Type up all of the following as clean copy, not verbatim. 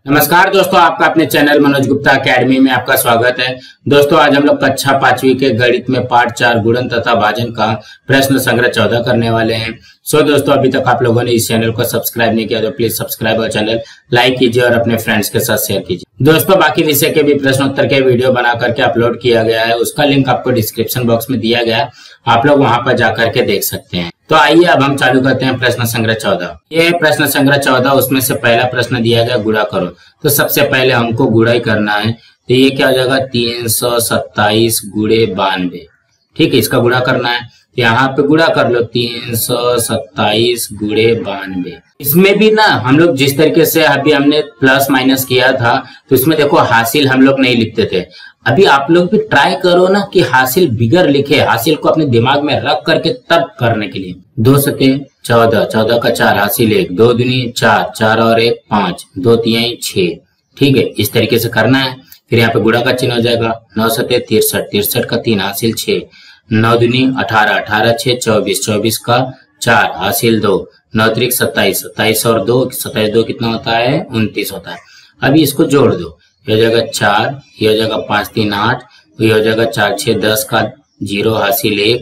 नमस्कार दोस्तों, आपका अपने चैनल मनोज गुप्ता अकेडमी में आपका स्वागत है। दोस्तों आज हम लोग कक्षा 5वीं के गणित में पाठ 4 गुणन तथा भाजन का प्रश्न संग्रह 14 करने वाले हैं। दोस्तों अभी तक आप लोगों ने इस चैनल को सब्सक्राइब नहीं किया तो प्लीज सब्सक्राइब और चैनल लाइक कीजिए और अपने फ्रेंड्स के साथ शेयर कीजिए। दोस्तों बाकी विषय के भी प्रश्न उत्तर के वीडियो बना करके अपलोड किया गया है, उसका लिंक आपको डिस्क्रिप्शन बॉक्स में दिया गया है, आप लोग वहां पर जाकर के देख सकते हैं। तो आइए अब हम चालू करते हैं प्रश्न संग्रह 14। ये प्रश्न संग्रह 14, उसमें से पहला प्रश्न दिया गया गुणा करो। तो सबसे पहले हमको गुणा ही करना है, तो ये क्या हो जाएगा 327 गुणे 92। ठीक है, इसका गुणा करना है, तो यहाँ पे गुणा कर लो 327 गुणे 92। इसमें भी ना हम लोग जिस तरीके से अभी हमने प्लस माइनस किया था, तो इसमें देखो हासिल हम लोग नहीं लिखते थे। अभी आप लोग भी ट्राई करो ना कि हासिल बिगर लिखे, हासिल को अपने दिमाग में रख करके तब करने के लिए। 2 सते 14, 14 का 4 हासिल 1, 2 दूनी 4, 4 और 1 5, 2 तिहाई 6। ठीक है, इस तरीके से करना है। फिर यहाँ पे गुणा का चिन्ह हो जाएगा। 9 सते 63, 63 का 3 हासिल 6, 9 दूनी 18, 18 6 24, 24 का 4 हासिल 2, 9 त्रिक 27, 27 और 2, 27 2 कितना होता है 29 होता है। अभी इसको जोड़ दो, ये हो जाएगा 4, ये हो जाएगा 5 3 8, ये हो जाएगा 4 6 10 का 0 हासिल 1,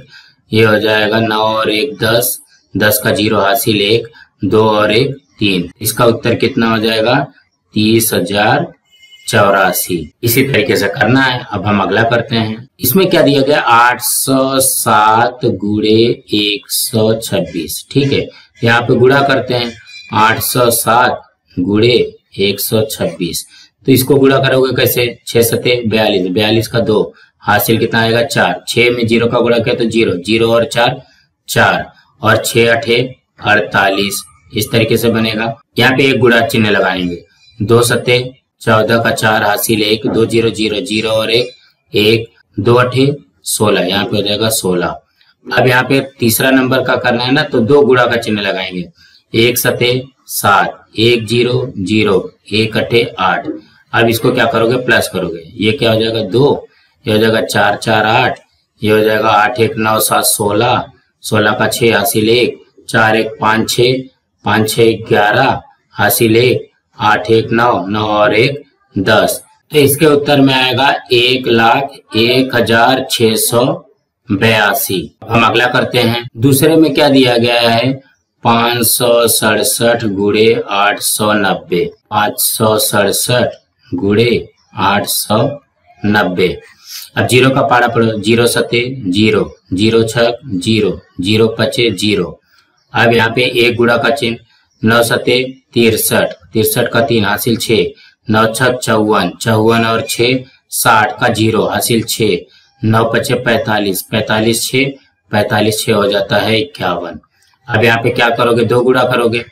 ये हो जाएगा 9 और 1 10, 10 का 0 हासिल 1, 2 और 1 3। इसका उत्तर कितना हो जाएगा 30,084। इसी तरीके से करना है। अब हम अगला करते हैं। इसमें क्या दिया गया 807 गुणे 126। ठीक है, यहाँ पे गुणा करते हैं 807 गुणे 126। तो इसको गुणा करोगे कैसे, 6 सते 42, 42 का 2 हासिल कितना आएगा 4, 6 में 0 का गुणा किया तो 0, 0 और 4 4 और 6 8 48। इस तरीके से बनेगा। यहाँ पे एक गुणा चिन्ह लगाएंगे। 2 सते 14 का 4 हासिल 1, 2 0 0 0 और 1 1, 2 8 16, यहाँ पे हो जाएगा 16। अब यहाँ पे तीसरा नंबर का करना है ना, तो 2 गुणा का चिन्ह लगाएंगे। 1 सते 7, 1 0 0, 1 8 8। अब इसको क्या करोगे प्लस करोगे, ये क्या हो जाएगा 2, ये हो जाएगा 4 4 8, ये हो जाएगा 8 1 9 7 16, 16 का 6 हासिल 1, 4 1 5 6, 5 6 11 हासिल 1, 8 1 9, 9 और 1 10। तो इसके उत्तर में आएगा 1,01,682। हम अगला करते हैं। दूसरे में क्या दिया गया है 567 गुणे 890, 567 गुणे 890। अब 0 का पारा पढ़ो। 0 सते 0, 0 छक 0, 0 पचे 0। अब यहाँ पे एक गुणा का चिन्ह। 9 सते 63, 63 का 3 हासिल 6, 9 छक 54, 54 और 6 60 का 0 हासिल 6, 9 पचे 45, 45 6, 45 6 हो जाता है 51। अब यहाँ पे क्या करोगे 2 गुणा करोगे।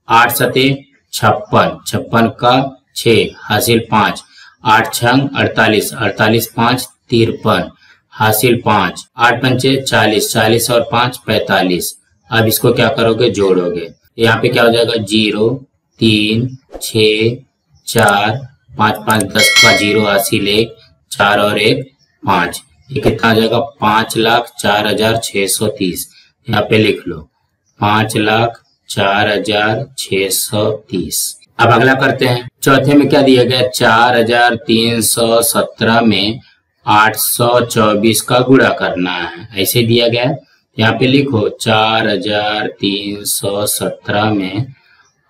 8 सते 56, 56 का 6 हासिल 5, 8 छंग 48, 48 5 53 हासिल 5, 8 पंचे 40, 40 और 5 45। अब इसको क्या करोगे जोड़ोगे। यहाँ पे क्या हो जाएगा 0 3 6 4 5 5 10 का 0 हासिल 1, 4 और 1 5। ये कितना आ जाएगा 5,04,630। यहाँ पे लिख लो 5,04,630। अब अगला करते हैं। चौथे में क्या दिया गया 4,317 में 824 का गुणा करना है, ऐसे दिया गया है। यहाँ पे लिखो 4,317 में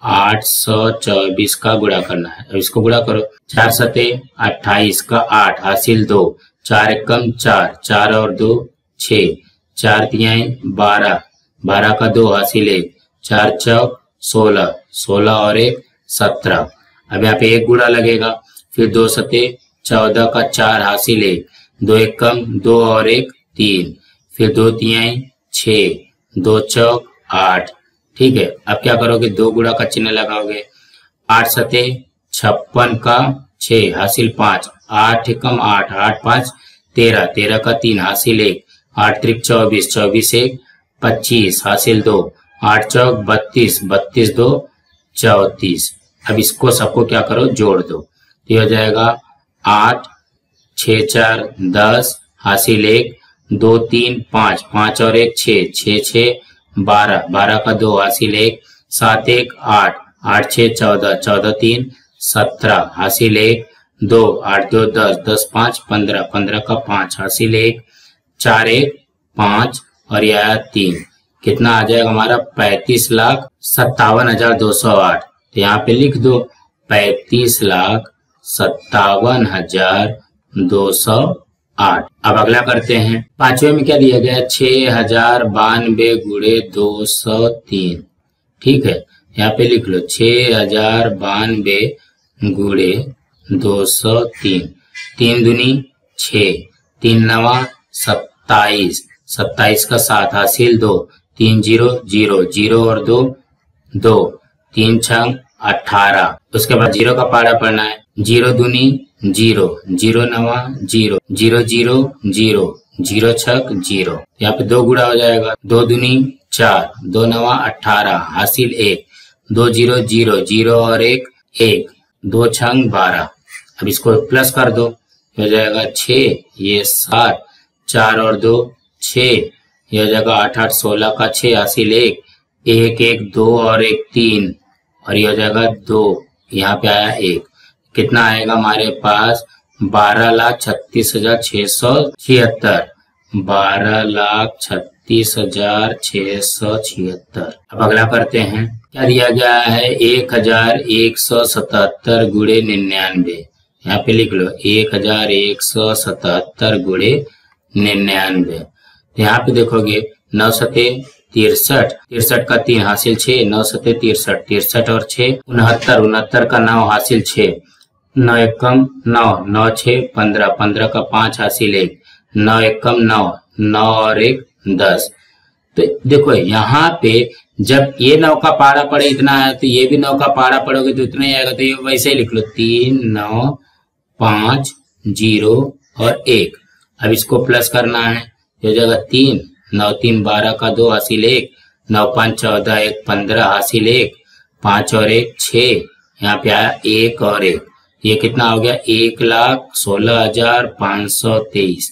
824 का गुणा करना है। अब इसको गुणा करो। 4 सते 28 का 8 हासिल 2, 4 एकम 4, 4 और 2 6, 4 तिहाई 12, 12 का 2 हासिल 1, 4 चौक 16, 16 और 1 17। अब यहाँ पे एक गुणा लगेगा। फिर 2 सते 14 का 4 हासिल 1, 2 एकम 2 और 1 3, फिर 2 तिहाई 6, 2 चौक 8। ठीक है, अब क्या करोगे 2 गुणा का चिन्ह लगाओगे। 8 सते 56 का 6 हासिल 5, 8 एकम 8, 8 5 13, 13 का 3 हासिल 1, 8 त्रिक 24, 24 1 25 हासिल 2, 8 चौक 32, 32 2 34। अब इसको सबको क्या करो जोड़ दो। ये हो जाएगा 8 6 4 10 हासिल 1, 2 3 5, 5 और 1 6, 6 6 12, 12 का 2 हासिल 1, 7 1 8, 8 6 14, 14 3 17 हासिल 1, 2 8 2 10, 10 5 15, 15 का 5 हासिल 1, 4 1 5 और यह 3। कितना आ जाएगा हमारा 35,57,208। तो यहाँ पे लिख दो 35,57,208। अब अगला करते हैं। पांचवे में क्या दिया गया है 6,092 गुणे 203। ठीक है, यहाँ पे लिख लो 6,092 गुणे 203। 3 दूनी 6, 3 नवा 27, 27 का 7 हासिल 2, 3 0 0 0 और 2 2, 3 6 18। उसके बाद 0 का पारा पढ़ना है। 0 दूनी 0, 0 नवा 0, 0 0 0, 0 छक 0। यहाँ पे 2 गुणा हो जाएगा। 2 दूनी 4, 2 नवा 18 हासिल 1, 2 0 0 0 और 1 1, 2 छंग 12। अब इसको प्लस कर दो, हो जाएगा 6, ये 7, 4 और 2 6, यह हो जाएगा 8 8 16 का 6 हासिल 1, 1 1 2 और 1 3 और ये हो जाएगा 2। यहाँ पे आया 1। कितना आएगा हमारे पास 12,36,676। 12,36,676। अब अगला करते हैं। क्या दिया गया है 1,177 गुणे 99। यहाँ पे लिख लो 1,177 गुणे 99। यहाँ पे देखोगे 9 सते 63, 63 का 3 हासिल 6, 9 सते 63, 63 और 6 69, 69 का 9 हासिल 6, 9 एकम 9, 9 6 15, 15 का 5 हासिल 1, 9 एकम 9, 9 और 1 10। तो देखो यहाँ पे जब ये 9 का पारा पड़े इतना है तो ये भी 9 का पारा पड़ोगे तो इतना ही आएगा। तो ये वैसे ही लिख लो 3 9 5 0 और 1। अब इसको प्लस करना है, हो जाएगा 3 9 3 12 का 2 हासिल 1, 9 5 14 1 15 हासिल 1, 5 और 1 6। यहाँ पे आया 1 और 1, ये कितना हो गया 1,16,523।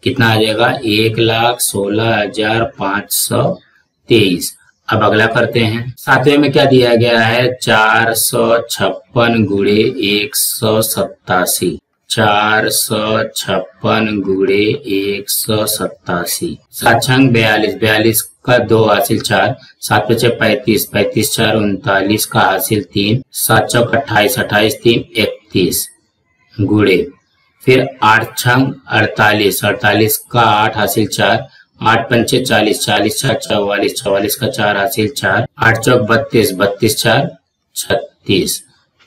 कितना आ जाएगा 1,16,523। अब अगला करते हैं। सातवें में क्या दिया गया है 456 गुणे 187। 456 गुणे 187। 7 छंग 42, 42 का 2 हासिल 4, 7 5 35, 35 4 39 का हासिल 3, 7 चौक 28, 28 3 31 गुणे फिर 8 छंग 48, 48 का 8 हासिल 4, 8 पंचे 40, 40 4 44, 44 का 4 हासिल 4, 8 चौक 32, 32 4 36।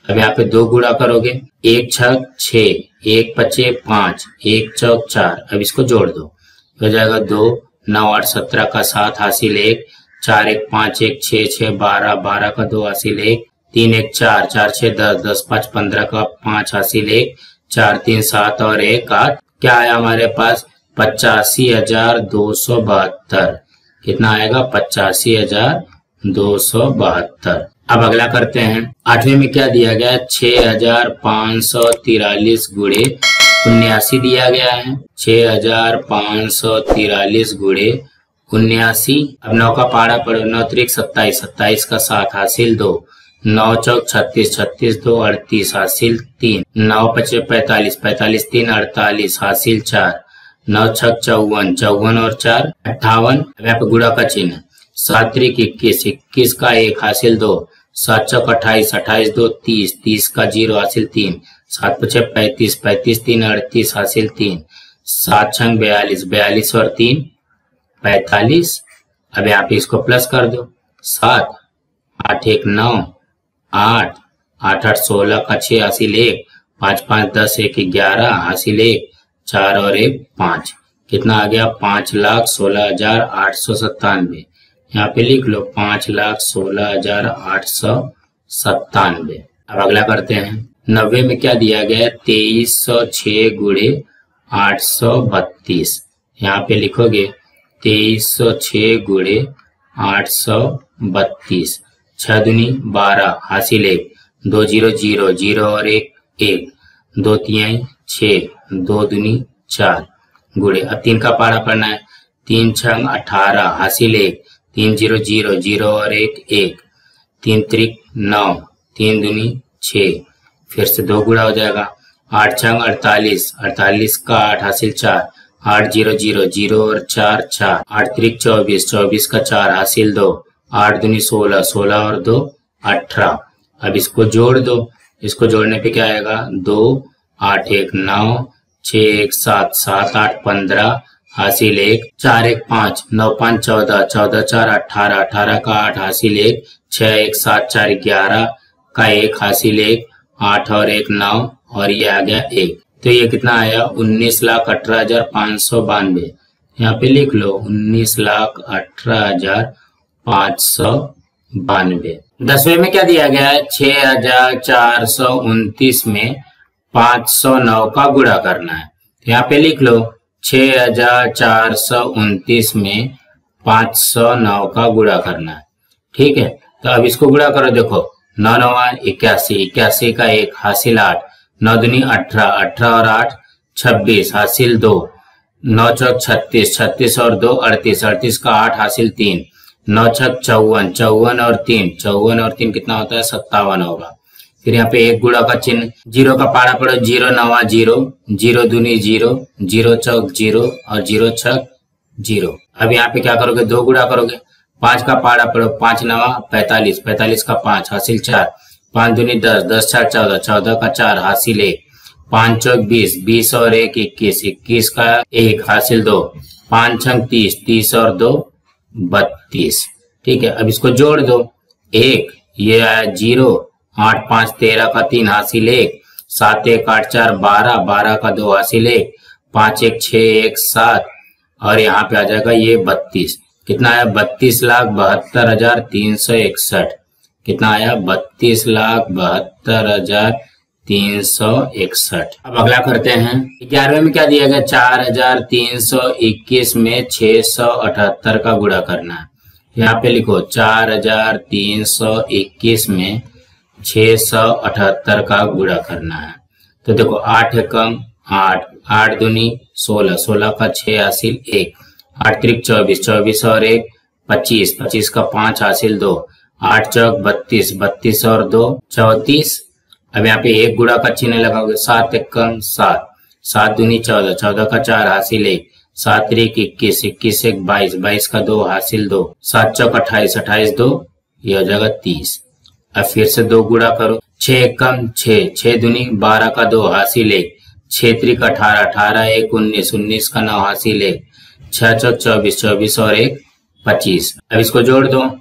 अब यहाँ पे 2 गुणा करोगे, 1 छक 6, 1 पचे 5, 1 चौक 4। अब इसको जोड़ दो, हो जाएगा 2 9 8 17 का 7 हासिल 1, 4 1 5 1 6 6 12, 12 का 2 हासिल 1, 3 1 4 4 6 10, 10 5 15 का 5 हासिल 1, 4 3 7 और 1 8। क्या आया हमारे पास 85,272। कितना आएगा 85,272। अब अगला करते हैं। आठवें में क्या दिया गया है 6,543 गुणे 79 दिया गया है। 6,543 गुणे 79। अब 9 का पारा पढ़ो, 9 त्रिक 27, 27 का 7 हासिल 2, 9 चौक 36, 36 2 38 हासिल 3, 9 पचे 45, 45 3 48 हासिल 4, 9 छक 54, 54 और 4 58। अब यहाँ पे गुणा का चिन्ह, 7 त्रिक 21, 21 का 1 हासिल 2, 7 चौक 28, 28 2 30, 30 का 0 हासिल 3, 7 पचे 35, 35 3 38 हासिल 3, 7 छंग 42, 42 और 3 45। अब यहाँ पे इसको प्लस कर दो, 7 8 1 9 8 8 8 16 का 6 हासिल 1, 5 5 10 1 11 हासिल 1, 4 और 1 5। कितना आ गया 5,16,897। यहाँ पे लिख लो 5,16,897। अब अगला करते हैं। 90 में क्या दिया गया है 2306 गुणे 832। यहाँ पे लिखोगे 2306 गुणे 832। 6 दूनी 12 हासिल 1, 2 0 0 0 और 1 1, 2 3 6, 2 दूनी 4 गुणे। अब 3 का पारा पढ़ना है, 3 छंग 18 हासिल 1, 3 जीरो जीरो, जीरो और एक एक, 3 त्रिक 9, 3 दूनी 6, फिर से 2 गुणा हो जाएगा। 8 छंग 48, 48 का 8 हासिल 4, 8 जीरो जीरो, जीरो और 4 4, 8 त्रिक 24, 24 का 4 हासिल 2, 8 दूनी 16, 16 और 2 18। अब इसको जोड़ दो, इसको जोड़ने पे क्या आएगा 2 8 1 9, 6 1 7, 7 8 15 हासिल 1, 4 1 5, 9 5 14, 14 4 18, 18 का 8 हासिल 1, 6 1 7 4 11 का 1 हासिल 1, 8 और 1 9 और ये आ गया 1। तो ये कितना आया 19,18,592। यहाँ पे लिख लो 19,18,592। 10वें में क्या दिया गया है 6,429 में 509 का गुणा करना है। यहाँ पे लिख लो 6,429 में 509 का गुणा करना है। ठीक है, तो अब इसको गुणा करो। देखो 9 9 81, 81 का 1 हासिल 8, 9 दूनी 18, 18 और 8 26 हासिल 2, 9 चौक 36, 36 और 2 38, 38 का 8 हासिल 3, 9 छक 54, 54 और 3, 54 और 3 कितना होता है 57 होगा। फिर यहाँ पे एक गुणा का चिन्ह, जीरो का पारा पड़ो 0 9 0, 0 दूनी 0, 0 चौक 0 और 0 छक 0। अब यहाँ पे क्या करोगे 2 गुणा करोगे। 5 का पारा पड़ो 5 9 45, 45 का 5 हासिल 4, 5 दूनी 10, 10 4 14, 14 का 4 हासिल 1, 5 चौक 20, 20 और 1 21, 21 का 1 हासिल 2, 5 छंग 30, 30 और 2 32। ठीक है, अब इसको जोड़ दो। 1 ये आया 0, 8 5 13 का 3 हासिल 1, 7 1 8 4 12, 12 का 2 हासिल 1, 5 1 6 1 7 और यहाँ पे आ जाएगा ये 32। कितना आया 32,72,361। कितना आया 32,72,361। अब अगला करते हैं। 11वें में क्या दिया गया 4,321 में 678 का गुणा करना है। यहाँ पे लिखो 4,321 में 678 का गुणा करना है। तो देखो 8 एकम 8, 8 दूनी 16, 16 का 6 हासिल 1, 8 त्रिक 24, 24 और 1 25, 25 का 5 हासिल 2, 8 चौक 32, 32 और 2 34। अब यहाँ पे एक गुणा का चिन्ह लगाओगे। 7 एकम 7, 7 दूनी 14, 14 का 4 हासिल 1, 7 त्रिक 21, 21 1 22, 22 का 2 हासिल 2, 7 चौक 28, 28 2 ये हो जाएगा 30। अब फिर से 2 गुणा करो। 6 एकम 6, 6 दूनी 12 का 2 हासिल 1, 6 त्रिक 18, 18 1 19, 19 का 9 हासिल 1, 6 चौक 24, 24 और 1 25। अब इसको जोड़ दो।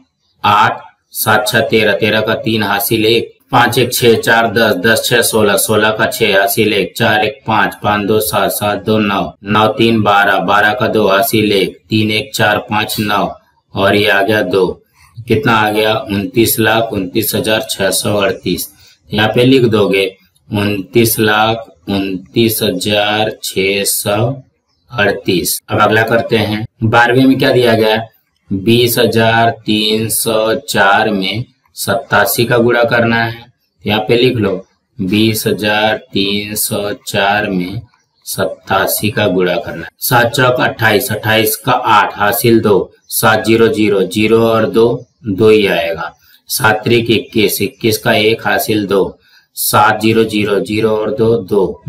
8 7 6 13, 13 का 3 हासिल 1, 5 1 6 4 10, 10 6 16, 16 का 6 हासिल 1, 4 1 5, 5 2 7, 7 2 9, 9 3 12, 12 का 2 हासिल 1, 3 1 4 5 9 और ये आ गया 2। कितना आ गया 29,29,638। यहाँ पे लिख दोगे 29,29,638। अब अगला करते हैं। 12वें में क्या दिया गया 20,304 में 87 का गुणा करना है। यहाँ पे लिख लो 20,304 में 87 का गुणा करना है। 7 चौक 28, 28 का 8 हासिल 2, 7 0 0, 0 और 2 2 ही आएगा। 7 त्रिक 21, 21 का 1 हासिल 2, 7 0 0, 0 और 2 2,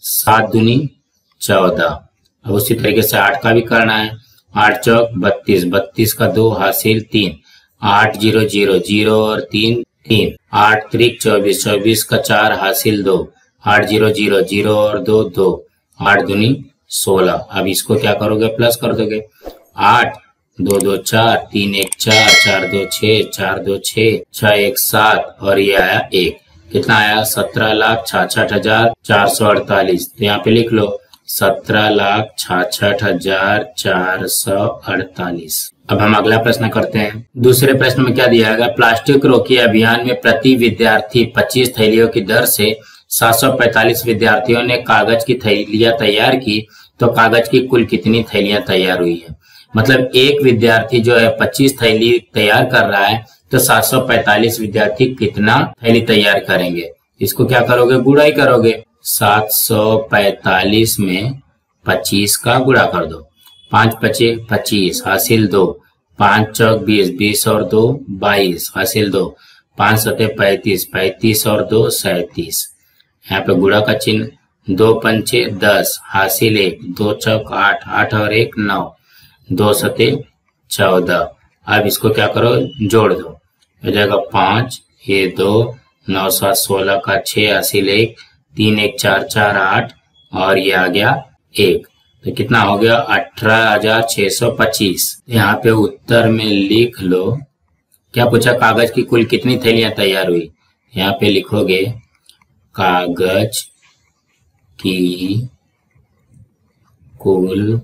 7 दूनी 14। अब उसी तरीके से 8 का भी करना है। 8 चौक 32, 32 का 2 हासिल 3, 8 0 0, 0 और 3 3, 8 त्रिक 24, 24 का 4 हासिल 2, 8 0 0, 0 और 2 2, 8 दूनी 16। अब इसको क्या करोगे प्लस कर दोगे। 8 2 2 4, 3 1 4, 4 2 6, 4 2 6, 6 1 7 और ये आया 1। कितना आया 17,66,448। तो यहाँ पे लिख लो 17,66,448। अब हम अगला प्रश्न करते हैं। दूसरे प्रश्न में क्या दिया गया प्लास्टिक रोकी अभियान में प्रति विद्यार्थी 25 थैलियों की दर से 745 विद्यार्थियों ने कागज की थैलियां तैयार की, तो कागज की कुल कितनी थैलियां तैयार हुई है। मतलब एक विद्यार्थी जो है 25 थैली तैयार कर रहा है, तो 745 विद्यार्थी कितना थैली तैयार करेंगे। इसको क्या करोगे गुणा ही करोगे। 745 में 25 का गुणा कर दो। 5 5 25 हासिल 2, 5 चौक 20, 20 और 2 22 हासिल 2, 5 सते 35, 35 और 2 37। यहाँ पे गुणा का चिन्ह, 2 पंचे 10 हासिल 1, 2 चौक 8, 8 और 1 9, 2 सते 14। अब इसको क्या करो, जोड़ दो, हो जाएगा 5, ये 2, 9 7 16 का 6 हासिल 1, 3 1 4 4 8 और ये आ गया 1। तो कितना हो गया, 18,625। यहाँ पे उत्तर में लिख लो, क्या पूछा, कागज की कुल कितनी थैलियां तैयार हुई। यहाँ पे लिखोगे कागज की कुल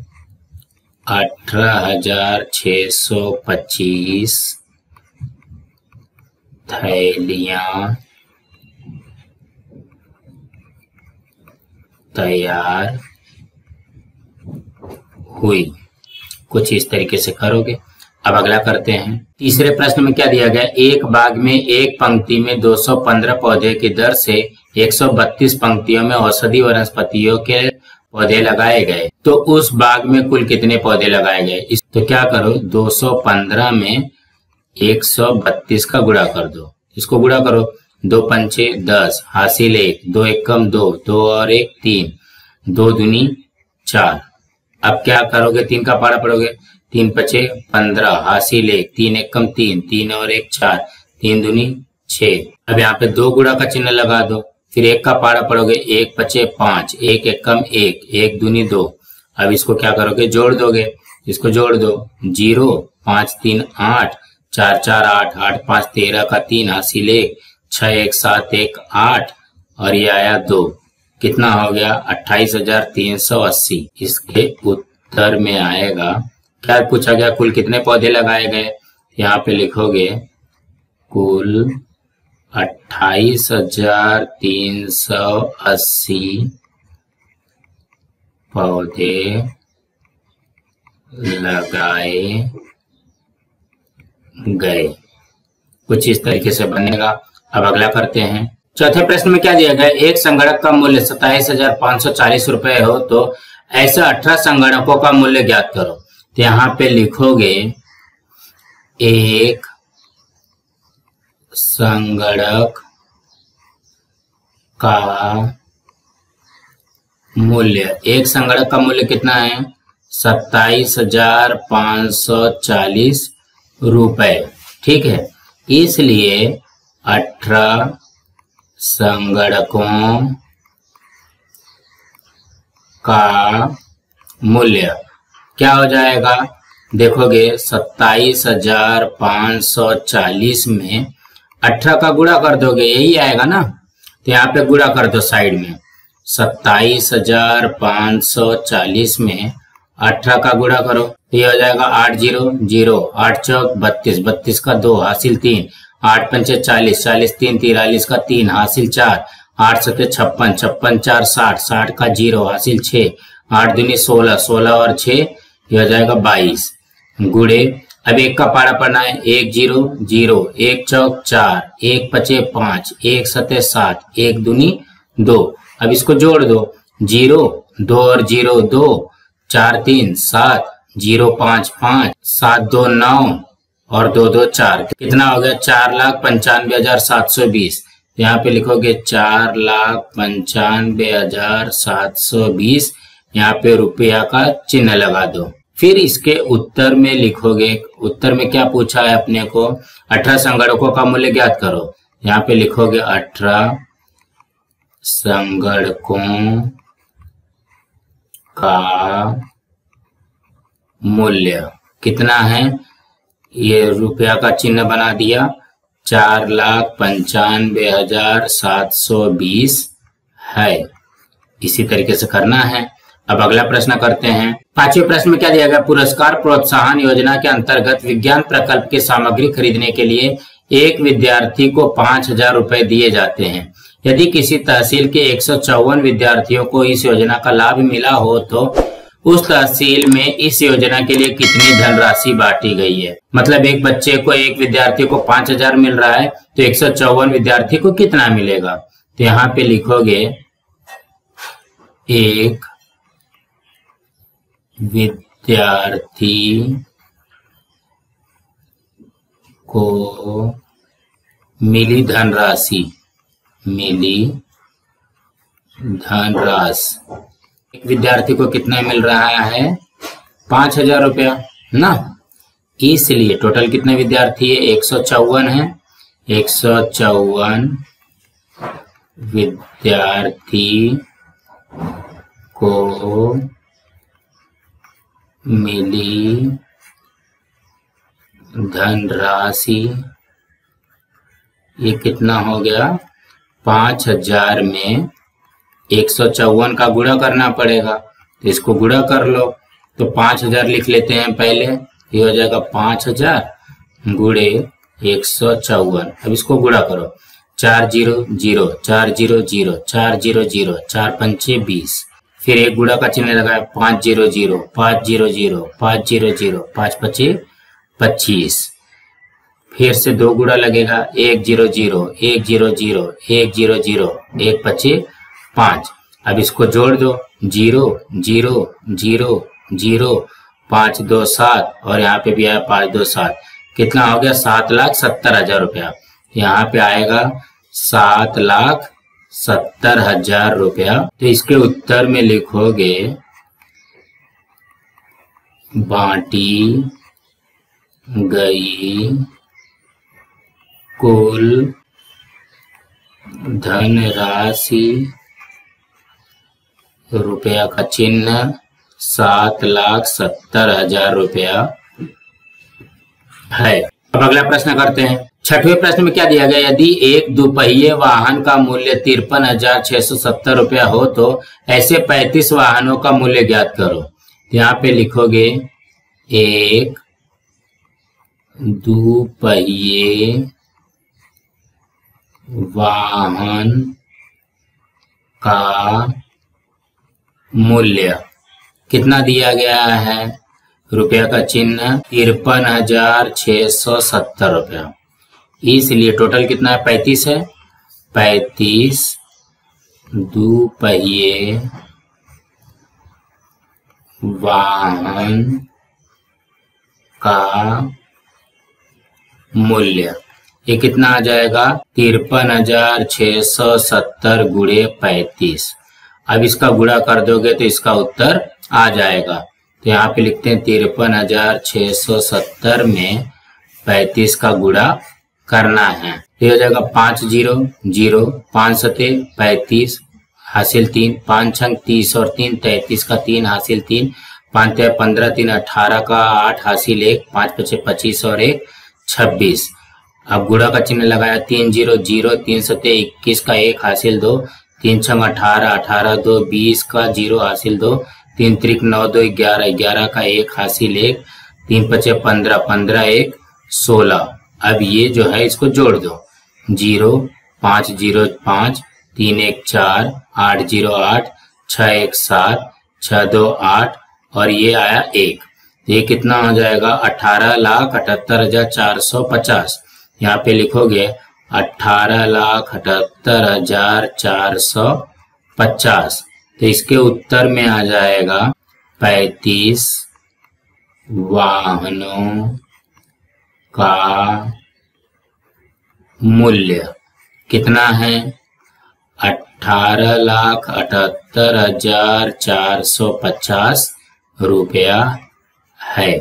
18,625 थैलियां तैयार हुई। कुछ इस तरीके से करोगे। अब अगला करते हैं। तीसरे प्रश्न में क्या दिया गया, एक बाग में एक पंक्ति में 215 पौधे की दर से 132 पंक्तियों में औषधि वनस्पतियों के पौधे लगाए गए, तो उस बाग में कुल कितने पौधे लगाए गए। तो क्या करो, 215 में 132 का गुणा कर दो, इसको गुणा करो, 2 पंचे 10 हासिल 1, 2 एकम 2, 2 और 1 3, 2 दूनी 4। अब क्या करोगे, 3 का पारा पढ़ोगे, 3 पचे 15 हासिल 1, 3 एकम 3, 3 और 1 4, 3 दूनी 6। अब यहाँ पे 2 गुणा का चिन्ह लगा दो, फिर 1 का पारा पढ़ोगे, 1 पचे 5, 1 एकम 1, 1 दूनी 2। अब इसको क्या करोगे, जोड़ दोगे, इसको जोड़ दो, 0 5 3 8, 4 4 8, 8 5 13 का 3 हासिल 1, 6 1 7 1 8 और ये आया 2। कितना हो गया, 28,380। इसके उत्तर में आएगा, क्या पूछा गया, कुल कितने पौधे लगाए गए। यहाँ पे लिखोगे कुल 28,380 पौधे लगाए गए। कुछ इस तरीके से बनेगा। अब अगला करते हैं। चौथे प्रश्न में क्या दिया गया, एक संगणक का मूल्य 27,540 रुपए हो तो ऐसे 18 संगणकों का मूल्य ज्ञात करो। तो यहाँ पे लिखोगे एक संगणक का मूल्य, एक संगणक का मूल्य कितना है, 27,540 रुपए। ठीक है, इसलिए 18 संगणकों का मूल्य क्या हो जाएगा, देखोगे 27,540 में 18 का गुणा कर दोगे, यही आएगा ना। तो यहाँ पे गुणा कर दो साइड में, 27,540 में 18 का गुणा करो, तो ये हो जाएगा 8 0 0, 8 चौक 32, 32 का 2 हासिल 3, 8 पंचे 40, 40 3 43 का 3 हासिल 4, 8 सते 56, 56 4 60, 60 का 0 हासिल 6, 8 दूनी 16, 16 और 6 ये हो जाएगा 22 गुणे। अब एक का पारा पढ़ना है, 1 0 0, 1 चौक 4, 1 पचे 5, 1 सते 7, 1 दूनी 2। अब इसको जोड़ दो, 0 2 और 0 2, 4 3 7, 0 5 5, 7 2 9 और 2 2 4। कितना हो गया, 4,95,720। यहाँ पे लिखोगे 4,95,720, यहाँ पे रुपया का चिन्ह लगा दो। फिर इसके उत्तर में लिखोगे, उत्तर में क्या पूछा है अपने को, 18 संगणकों का मूल्य ज्ञात करो। यहाँ पे लिखोगे 18 संगणकों का मूल्य कितना है, ये रुपया का चिन्ह बना दिया, 4,95,720 है। इसी तरीके से करना है। अब अगला प्रश्न करते हैं। पांचवें प्रश्न में क्या दिया गया, पुरस्कार प्रोत्साहन योजना के अंतर्गत विज्ञान प्रकल्प की सामग्री खरीदने के लिए एक विद्यार्थी को 5,000 रुपए दिए जाते हैं। यदि किसी तहसील के 154 विद्यार्थियों को इस योजना का लाभ मिला हो तो उस तहसील में इस योजना के लिए कितनी धनराशि बांटी गई है। मतलब एक बच्चे को, एक विद्यार्थी को 5,000 मिल रहा है तो 154 विद्यार्थी को कितना मिलेगा। तो यहाँ पे लिखोगे एक विद्यार्थी को मिली धनराशि, एक विद्यार्थी को कितना मिल रहा है? 5,000 रुपया ना। इसलिए टोटल कितने विद्यार्थी है? 154 है। 154 विद्यार्थी को मिली धनराशि, ये कितना हो गया? 5,000 में 154 का गुणा करना पड़ेगा, तो इसको गुणा कर लो। तो 5,000 लिख लेते हैं पहले, ये हो जाएगा 5,000 गुणे 154। अब इसको गुणा करो, 4 0 0 4 0 0 4 0 0 4 पंचे 20, फिर एक गुणा का चिन्ह लगाया, 5 0 0 5 0 0 5 0 0 5 पचे 25, फिर से 2 गुणा लगेगा, 1 0 0 1 0 0 1 0 0 1 पचे 5। अब इसको जोड़ दो, 0 0 0 0 5 2 7 और यहाँ पे भी आया 5 2 7, कितना हो गया? 7,70,000 रुपया। यहाँ पे आएगा 7,70,000 रुपया। तो इसके उत्तर में लिखोगे बांटी गई कुल धनराशि, रुपया का चिन्ह 7,70,000 रुपया है। अब अगला प्रश्न करते हैं। 6वें प्रश्न में क्या दिया गया? यदि एक दुपहिए वाहन का मूल्य 53,670 रुपया हो तो ऐसे 35 वाहनों का मूल्य ज्ञात करो। यहाँ पे लिखोगे एक दुपहिए वाहन का मूल्य कितना दिया गया है? रुपया का चिन्ह 53,670 रुपया। इसलिए टोटल कितना है? 35 है। 35 दुपहिए वाहन का मूल्य, ये कितना आ जाएगा? 53,670 गुणे 35। अब इसका गुणा कर दोगे तो इसका उत्तर आ जाएगा। तो यहाँ पे लिखते हैं 53,670 में 35 का गुणा करना है। ये हो जाएगा 5 0 0 5 सते 35 हासिल 3, 5 छंग 30 और 3 33 का 3 हासिल 3, 5 ते 15 3 18 का 8 हासिल 1, 5 पचे 25 और 1 26। अब गुणा का चिन्ह लगाया, 3 0 0 3 सते 21 का 1 हासिल 2, 3 छंग 18 18 2 20 का 0 हासिल 2, 3 त्रिक 9 2 11 11 का 1 हासिल 1, 3 पचे 15 15 1 16। अब ये जो है इसको जोड़ दो, 0 5 0 5 3 1 4 8 0 8 6 1 7 6 2 8 और ये आया 1। ये कितना हो जाएगा? 18,78,450। यहाँ पे लिखोगे 18,78,450। तो इसके उत्तर में आ जाएगा 35 वाहनों का मूल्य कितना है? 18,78,450 रुपया है।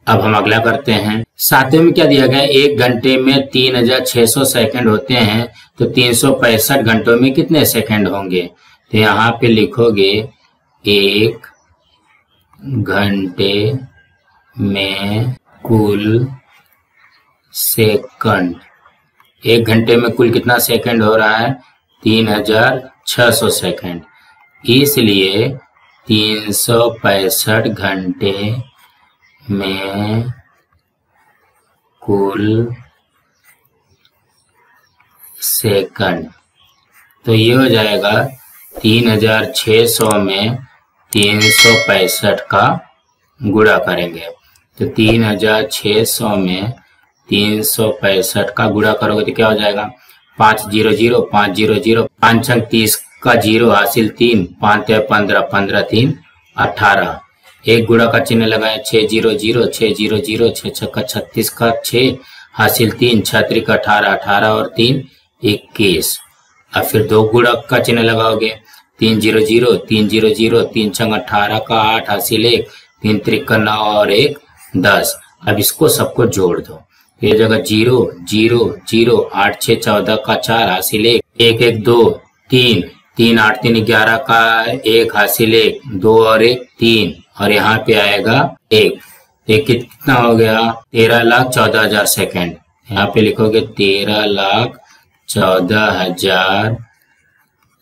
अब हम अगला करते हैं। 7वें में क्या दिया गया? 1 घंटे में 3,600 सेकंड होते हैं तो 365 घंटों में कितने सेकंड होंगे? तो यहाँ पे लिखोगे 1 घंटे में कुल सेकंड, 1 घंटे में कुल कितना सेकंड हो रहा है? 3,600 सेकंड। इसलिए 365 घंटे में कुल सेकंड, तो ये हो जाएगा 3,600 में 365 का गुणा करेंगे। तो 3,600 में 365 का गुणा करोगे तो क्या हो जाएगा? 5 0 0 5 0 0 5 छंग 30 का 0 हासिल 3, 5 ते 15 15 3 18। एक गुणा का चिन्ह लगाया, 6 0 0 6 0 0 6 6 का 36 का 6 हासिल 3, 6 त्रिक 18, 18 और 3 21। अब फिर 2 गुणक का चिन्ह लगाओगे, 3 0 0, 3 0 0, 3 6 18 का 8 हासिल 1, 3 त्रिक 9 और 1 10। अब इसको सबको जोड़ दो, ये जगह 0 0 0, 8 6 14 का 4 हासिल 1, 1 1 2 3, 3 8 3 11 का 1 हासिल 1, 2 और 1 3, और यहाँ पे आएगा 1। ये कितना हो गया? 13,14,000 सेकेंड। यहाँ पे लिखोगे 13,14,000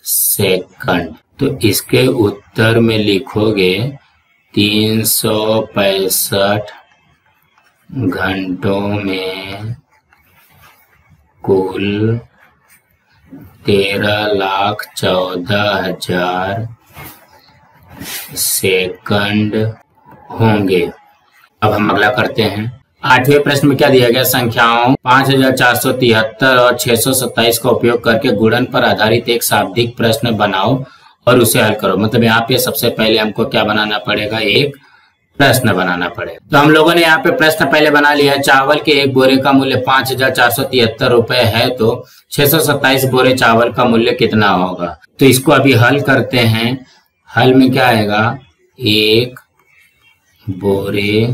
सेकंड। तो इसके उत्तर में लिखोगे 365 घंटों में कुल 13,14,000 सेकंड होंगे। अब हम अगला करते हैं। 8वें प्रश्न में क्या दिया गया? संख्याओं 5,473 और 627 का उपयोग करके गुणन पर आधारित एक शाब्दिक प्रश्न बनाओ और उसे हल करो। मतलब यहाँ पे सबसे पहले हमको क्या बनाना पड़ेगा? एक प्रश्न बनाना पड़ेगा। तो हम लोगों ने यहाँ पे प्रश्न पहले बना लिया है। चावल के एक बोरे का मूल्य 5,473 रुपए है, तो 627 बोरे चावल का मूल्य कितना होगा? तो इसको अभी हल करते हैं। हल में क्या आएगा? एक बोरे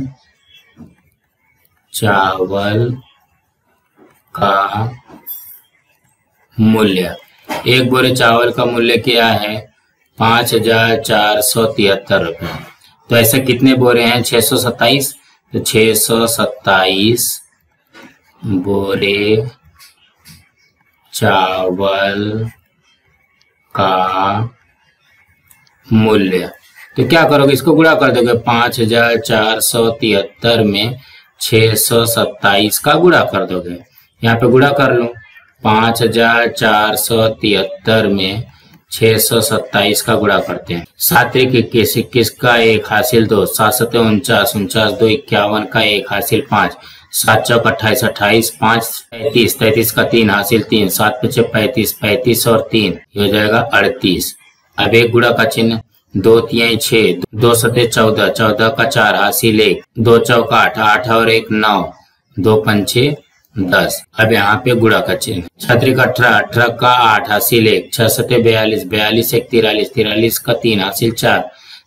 चावल का मूल्य, एक बोरे चावल का मूल्य क्या है? 5,473 रुपये। तो ऐसे कितने बोरे हैं? 627। तो 627 बोरे चावल का मूल्य। तो क्या करोगे? इसको गुणा कर दोगे। 5,473 में 627 का गुणा कर दोगे। यहाँ पे गुणा कर लो। 5,473 में 627 का गुणा करते हैं। 7 त्रिक 21, 21 का 1 हासिल 2, 7 7 49, 49 2 51 का 1 हासिल 5, 7 चौक 28, 28 5 33, 33 का 3 हासिल 3, 7 5 35, 35 और 3 हो जाएगा 38। अब एक गुणा का चिन्ह, 2 3 6, 2 7 14, 14 का 4 हासिल 1, 2 चौक 8, 8 और 1 9, 2 5 10। अब यहाँ पे गुणा का चिन्ह, 6 त्रिक 18, 18 का 8 हासिल 1, 6 7 42, 42 1 43, 43 का 3 हासिल 4,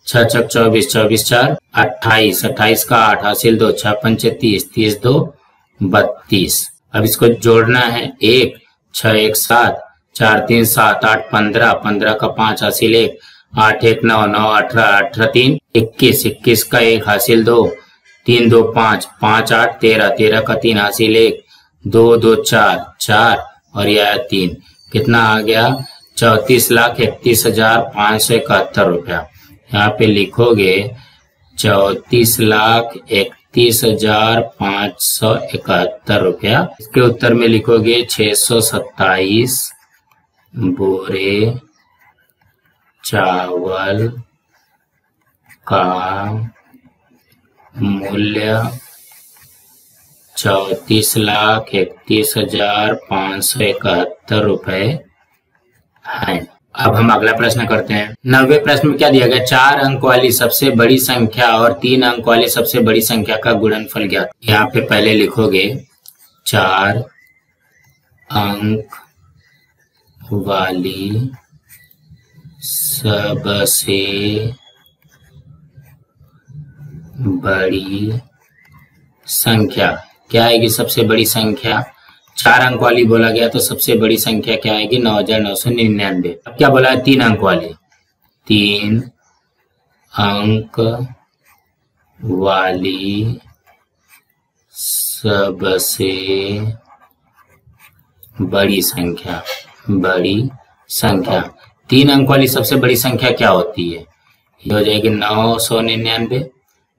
6 6 24, 24 4 28, 28 का 8 हासिल 2, 6 5 30, 30 2 32। अब इसको जोड़ना है। 1 6 1 7, 4 3 7 8 15, 15 का 5 हासिल 1, 8 1 9, 9 18, 18 3 21, 21 का 1 हासिल 2, 3 2 5, 5 8 13, 13 का 3 हासिल 1, 2 2 4 4 और यह 3। कितना आ गया? 34,31,571 रुपया। यहाँ पे लिखोगे 34,31,571 रुपया। इसके उत्तर में लिखोगे 627 बोरे चावल का मूल्य 34,31,571 रुपए है। अब हम अगला प्रश्न करते हैं। 9वें प्रश्न में क्या दिया गया? 4 अंक वाली सबसे बड़ी संख्या और 3 अंक वाली सबसे बड़ी संख्या का गुणनफल ज्ञात। यहाँ पे पहले लिखोगे 4 अंक वाली सबसे बड़ी संख्या क्या आएगी? सबसे बड़ी संख्या 4 अंक वाली बोला गया, तो सबसे बड़ी संख्या क्या आएगी? 9,999। अब क्या बोला है? 3 अंक वाली। 3 अंक वाली सबसे बड़ी संख्या, बड़ी संख्या 3 अंक वाली सबसे बड़ी संख्या क्या होती है? ये हो जाएगी 999।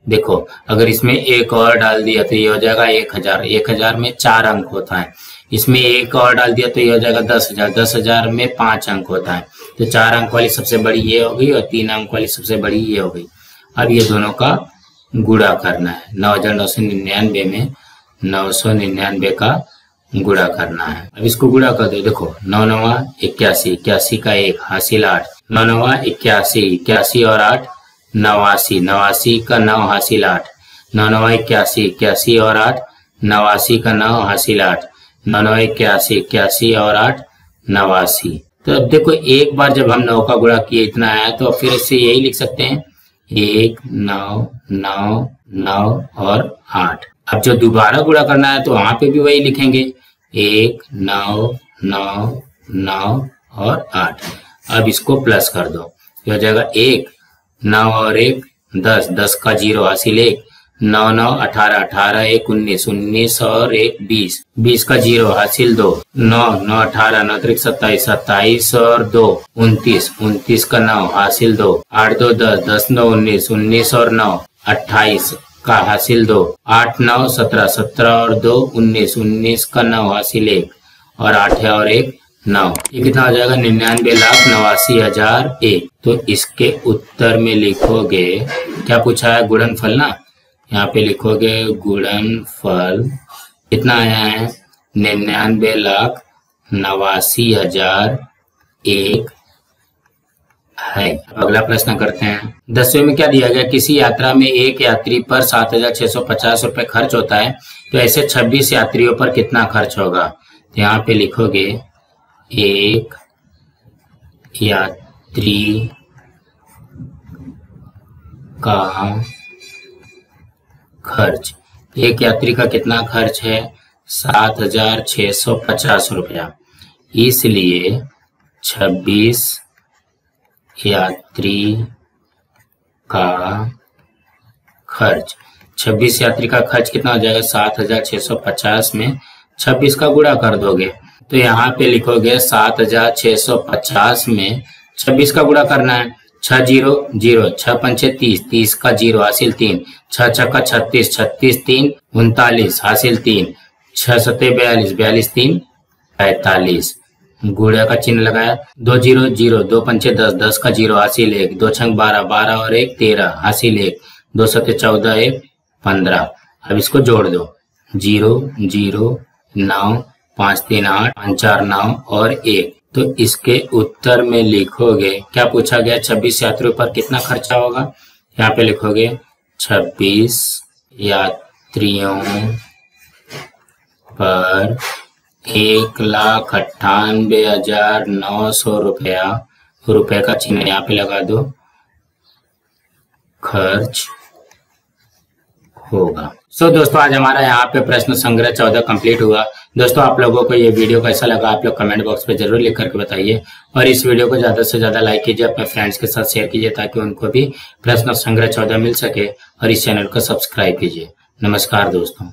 देखो अगर इसमें एक और डाल दिया तो ये हो जाएगा 1000। 1000 में 4 अंक होता है। इसमें एक और डाल दिया तो ये हो जाएगा 10,000। 10,000 में 5 अंक होता है। तो 4 अंक वाली सबसे बड़ी ये हो गई और 3 अंक वाली सबसे बड़ी ये हो गई। अब ये दोनों का गुणा करना है। 9,999 में 999 का गुणा करना है। अब इसको गुणा कर दो। देखो 9 9 81, 81 का 1 हासिल 8, 9 9 81, 81 और 8 89, 89 का 9 हासिल 8, 9 9 81, 81 और 8 89 का 9 हासिल 8, 9 9 81, 81 और 8 89। तो अब देखो एक बार जब हम 9 का गुणा किए इतना आया, तो फिर इससे यही लिख सकते हैं 1 9 9 9 और 8। अब जो दोबारा गुणा करना है तो वहां पे भी वही लिखेंगे 1 9 9 9 और 8। अब इसको प्लस कर दो, तो हो जाएगा 1 9 और 1 10, 10 का 0 हासिल 1, 9 9 18, 18 1 19, 19 और 1 20, 20 का 0 हासिल 2, 9 9 18, 9 3 27, 27 और 2 29, 29 का 9 हासिल 2, 8 2 10, 10 9 19, 19 और 9 28 का हासिल 2, 8 9 17, 17 और 2 19, 19 का 9 हासिल 1 और 8 है और 1 9। ये कितना हो जाएगा 99,89,001। तो इसके उत्तर में लिखोगे, क्या पूछा है गुणनफल ना, यहाँ पे लिखोगे गुणनफल कितना आया है 99,89,001 है। अगला प्रश्न करते हैं। 10वें में क्या दिया गया, किसी यात्रा में एक यात्री पर 7,650 रुपए खर्च होता है, तो ऐसे 26 यात्रियों पर कितना खर्च होगा। तो यहाँ पे लिखोगे एक यात्री का खर्च, एक यात्री का कितना खर्च है 7,650 रुपया, इसलिए 26 यात्री का खर्च, 26 यात्री का खर्च कितना हो जाएगा 7,650 में 26 का गुणा कर दोगे, तो यहाँ पे लिखोगे 7,650 में 26 का गुणा करना है, 6 0 0, 6 पंचे 30, 30 का 0 हासिल 3, 6 छक्का 36, 36 3 39 हासिल 3, 6 सत्ते 42, 42 3 45, गुणा का चिन्ह लगाया, 2 0 0, 2 पंचे 10, 10 का 0 हासिल 1, 2 छंग 12, 12 और 1 13 हासिल 1, 2 सत्ते 14 1 15। अब इसको जोड़ दो 0 0 9 5 3 8 5 4 9 और 1। तो इसके उत्तर में लिखोगे, क्या पूछा गया 26 यात्रियों पर कितना खर्चा होगा, यहाँ पे लिखोगे 26 यात्रियों पर 1,98,900 रुपया का चिन्ह यहाँ पे लगा दो, खर्च होगा। सो दोस्तों आज हमारा यहाँ पे प्रश्न संग्रह 14 कंप्लीट हुआ। दोस्तों आप लोगों को ये वीडियो कैसा लगा आप लोग कमेंट बॉक्स पे जरूर लिख करके बताइए, और इस वीडियो को ज्यादा से ज्यादा लाइक कीजिए, अपने फ्रेंड्स के साथ शेयर कीजिए ताकि उनको भी प्रश्न संग्रह 14 मिल सके, और इस चैनल को सब्सक्राइब कीजिए। नमस्कार दोस्तों।